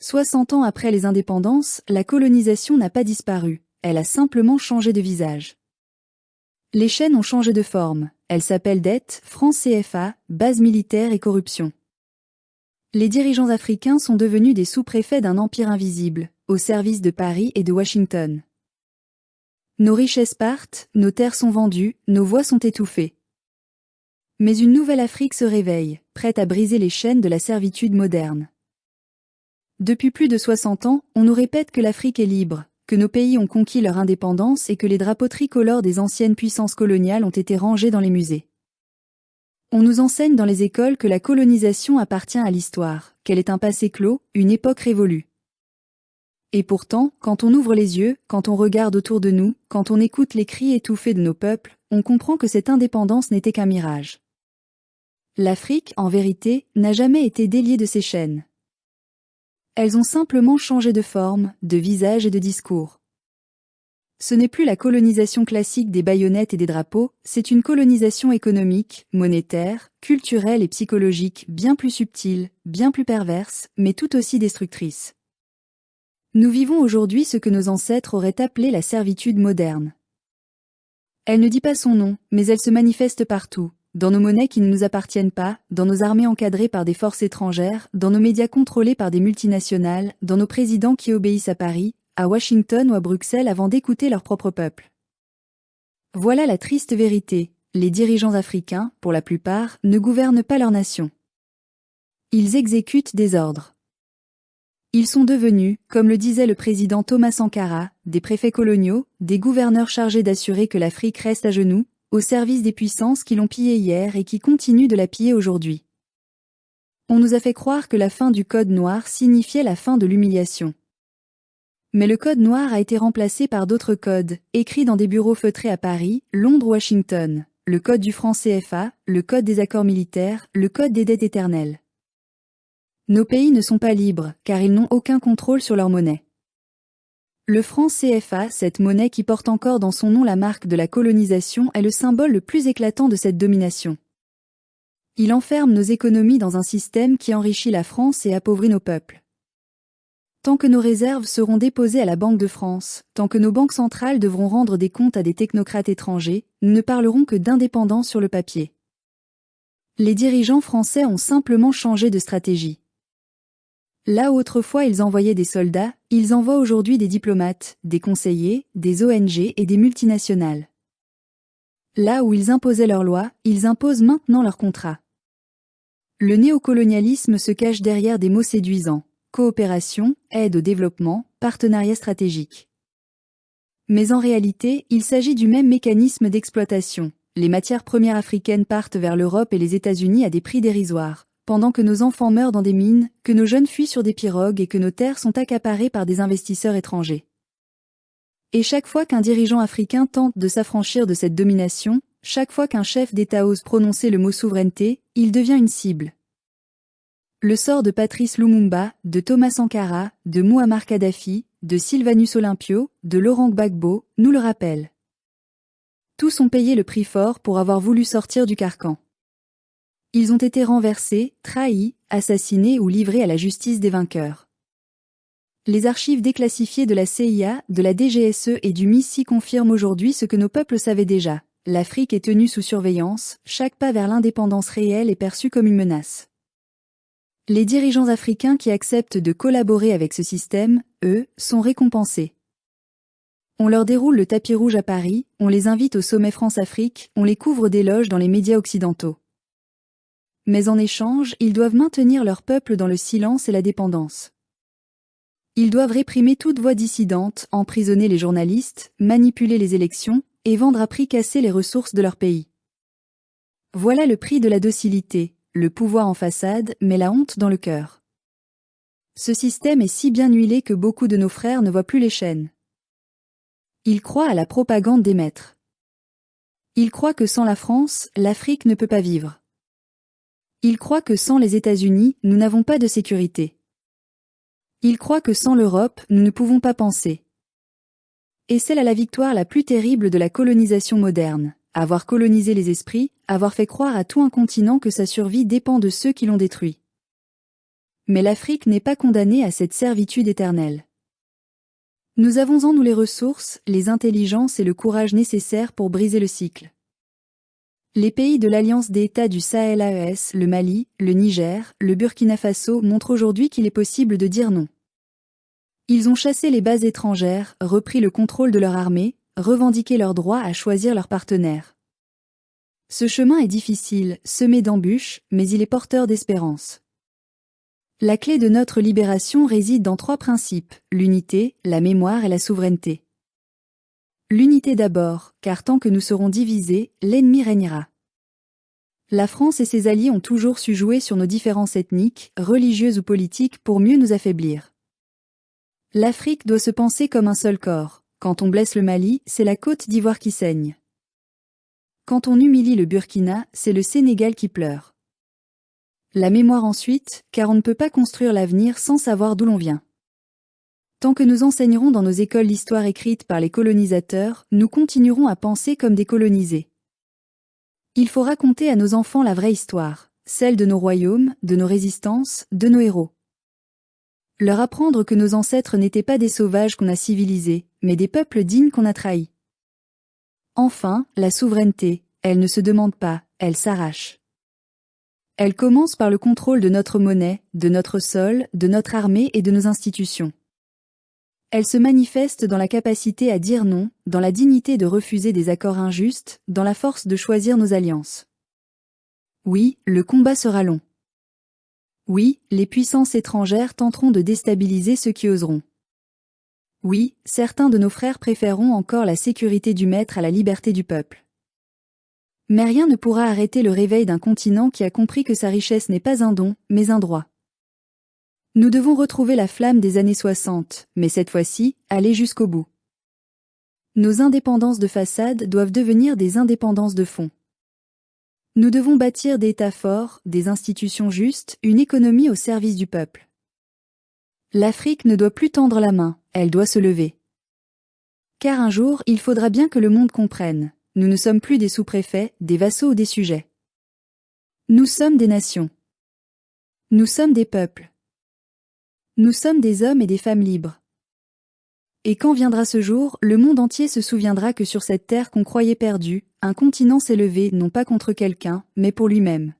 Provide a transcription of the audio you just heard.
60 ans après les indépendances, la colonisation n'a pas disparu, elle a simplement changé de visage. Les chaînes ont changé de forme, elles s'appellent dette, francs CFA, base militaire et corruption. Les dirigeants africains sont devenus des sous-préfets d'un empire invisible, au service de Paris et de Washington. Nos richesses partent, nos terres sont vendues, nos voix sont étouffées. Mais une nouvelle Afrique se réveille, prête à briser les chaînes de la servitude moderne. Depuis plus de 60 ans, on nous répète que l'Afrique est libre, que nos pays ont conquis leur indépendance et que les drapeaux tricolores des anciennes puissances coloniales ont été rangés dans les musées. On nous enseigne dans les écoles que la colonisation appartient à l'histoire, qu'elle est un passé clos, une époque révolue. Et pourtant, quand on ouvre les yeux, quand on regarde autour de nous, quand on écoute les cris étouffés de nos peuples, on comprend que cette indépendance n'était qu'un mirage. L'Afrique, en vérité, n'a jamais été déliée de ses chaînes. Elles ont simplement changé de forme, de visage et de discours. Ce n'est plus la colonisation classique des baïonnettes et des drapeaux, c'est une colonisation économique, monétaire, culturelle et psychologique bien plus subtile, bien plus perverse, mais tout aussi destructrice. Nous vivons aujourd'hui ce que nos ancêtres auraient appelé la servitude moderne. Elle ne dit pas son nom, mais elle se manifeste partout, dans nos monnaies qui ne nous appartiennent pas, dans nos armées encadrées par des forces étrangères, dans nos médias contrôlés par des multinationales, dans nos présidents qui obéissent à Paris, à Washington ou à Bruxelles avant d'écouter leur propre peuple. Voilà la triste vérité, les dirigeants africains, pour la plupart, ne gouvernent pas leur nation. Ils exécutent des ordres. Ils sont devenus, comme le disait le président Thomas Sankara, des préfets coloniaux, des gouverneurs chargés d'assurer que l'Afrique reste à genoux, au service des puissances qui l'ont pillée hier et qui continuent de la piller aujourd'hui. On nous a fait croire que la fin du code noir signifiait la fin de l'humiliation. Mais le code noir a été remplacé par d'autres codes, écrits dans des bureaux feutrés à Paris, Londres ou Washington, le code du franc CFA, le code des accords militaires, le code des dettes éternelles. Nos pays ne sont pas libres, car ils n'ont aucun contrôle sur leur monnaie. Le franc CFA, cette monnaie qui porte encore dans son nom la marque de la colonisation, est le symbole le plus éclatant de cette domination. Il enferme nos économies dans un système qui enrichit la France et appauvrit nos peuples. Tant que nos réserves seront déposées à la Banque de France, tant que nos banques centrales devront rendre des comptes à des technocrates étrangers, nous ne parlerons que d'indépendance sur le papier. Les dirigeants français ont simplement changé de stratégie. Là où autrefois ils envoyaient des soldats, ils envoient aujourd'hui des diplomates, des conseillers, des ONG et des multinationales. Là où ils imposaient leurs lois, ils imposent maintenant leurs contrats. Le néocolonialisme se cache derrière des mots séduisants: coopération, aide au développement, partenariat stratégique. Mais en réalité, il s'agit du même mécanisme d'exploitation. Les matières premières africaines partent vers l'Europe et les États-Unis à des prix dérisoires, pendant que nos enfants meurent dans des mines, que nos jeunes fuient sur des pirogues et que nos terres sont accaparées par des investisseurs étrangers. Et chaque fois qu'un dirigeant africain tente de s'affranchir de cette domination, chaque fois qu'un chef d'État ose prononcer le mot souveraineté, il devient une cible. Le sort de Patrice Lumumba, de Thomas Sankara, de Mouammar Kadhafi, de Sylvanus Olympio, de Laurent Gbagbo, nous le rappelle. Tous ont payé le prix fort pour avoir voulu sortir du carcan. Ils ont été renversés, trahis, assassinés ou livrés à la justice des vainqueurs. Les archives déclassifiées de la CIA, de la DGSE et du MISI confirment aujourd'hui ce que nos peuples savaient déjà. L'Afrique est tenue sous surveillance, chaque pas vers l'indépendance réelle est perçu comme une menace. Les dirigeants africains qui acceptent de collaborer avec ce système, eux, sont récompensés. On leur déroule le tapis rouge à Paris, on les invite au sommet France-Afrique, on les couvre d'éloges dans les médias occidentaux. Mais en échange, ils doivent maintenir leur peuple dans le silence et la dépendance. Ils doivent réprimer toute voix dissidente, emprisonner les journalistes, manipuler les élections, et vendre à prix cassé les ressources de leur pays. Voilà le prix de la docilité, le pouvoir en façade, mais la honte dans le cœur. Ce système est si bien huilé que beaucoup de nos frères ne voient plus les chaînes. Ils croient à la propagande des maîtres. Ils croient que sans la France, l'Afrique ne peut pas vivre. Ils croient que sans les États-Unis, nous n'avons pas de sécurité. Ils croient que sans l'Europe, nous ne pouvons pas penser. Et c'est là la victoire la plus terrible de la colonisation moderne, avoir colonisé les esprits, avoir fait croire à tout un continent que sa survie dépend de ceux qui l'ont détruit. Mais l'Afrique n'est pas condamnée à cette servitude éternelle. Nous avons en nous les ressources, les intelligences et le courage nécessaires pour briser le cycle. Les pays de l'Alliance des États du Sahel AES, le Mali, le Niger, le Burkina Faso montrent aujourd'hui qu'il est possible de dire non. Ils ont chassé les bases étrangères, repris le contrôle de leur armée, revendiqué leur droit à choisir leurs partenaires. Ce chemin est difficile, semé d'embûches, mais il est porteur d'espérance. La clé de notre libération réside dans 3 principes, l'unité, la mémoire et la souveraineté. L'unité d'abord, car tant que nous serons divisés, l'ennemi régnera. La France et ses alliés ont toujours su jouer sur nos différences ethniques, religieuses ou politiques pour mieux nous affaiblir. L'Afrique doit se penser comme un seul corps. Quand on blesse le Mali, c'est la Côte d'Ivoire qui saigne. Quand on humilie le Burkina, c'est le Sénégal qui pleure. La mémoire ensuite, car on ne peut pas construire l'avenir sans savoir d'où l'on vient. Tant que nous enseignerons dans nos écoles l'histoire écrite par les colonisateurs, nous continuerons à penser comme des colonisés. Il faut raconter à nos enfants la vraie histoire, celle de nos royaumes, de nos résistances, de nos héros. Leur apprendre que nos ancêtres n'étaient pas des sauvages qu'on a civilisés, mais des peuples dignes qu'on a trahis. Enfin, la souveraineté, elle ne se demande pas, elle s'arrache. Elle commence par le contrôle de notre monnaie, de notre sol, de notre armée et de nos institutions. Elle se manifeste dans la capacité à dire non, dans la dignité de refuser des accords injustes, dans la force de choisir nos alliances. Oui, le combat sera long. Oui, les puissances étrangères tenteront de déstabiliser ceux qui oseront. Oui, certains de nos frères préféreront encore la sécurité du maître à la liberté du peuple. Mais rien ne pourra arrêter le réveil d'un continent qui a compris que sa richesse n'est pas un don, mais un droit. Nous devons retrouver la flamme des années 60, mais cette fois-ci, aller jusqu'au bout. Nos indépendances de façade doivent devenir des indépendances de fond. Nous devons bâtir des États forts, des institutions justes, une économie au service du peuple. L'Afrique ne doit plus tendre la main, elle doit se lever. Car un jour, il faudra bien que le monde comprenne, nous ne sommes plus des sous-préfets, des vassaux ou des sujets. Nous sommes des nations. Nous sommes des peuples. Nous sommes des hommes et des femmes libres. Et quand viendra ce jour, le monde entier se souviendra que sur cette terre qu'on croyait perdue, un continent s'est levé non pas contre quelqu'un, mais pour lui-même.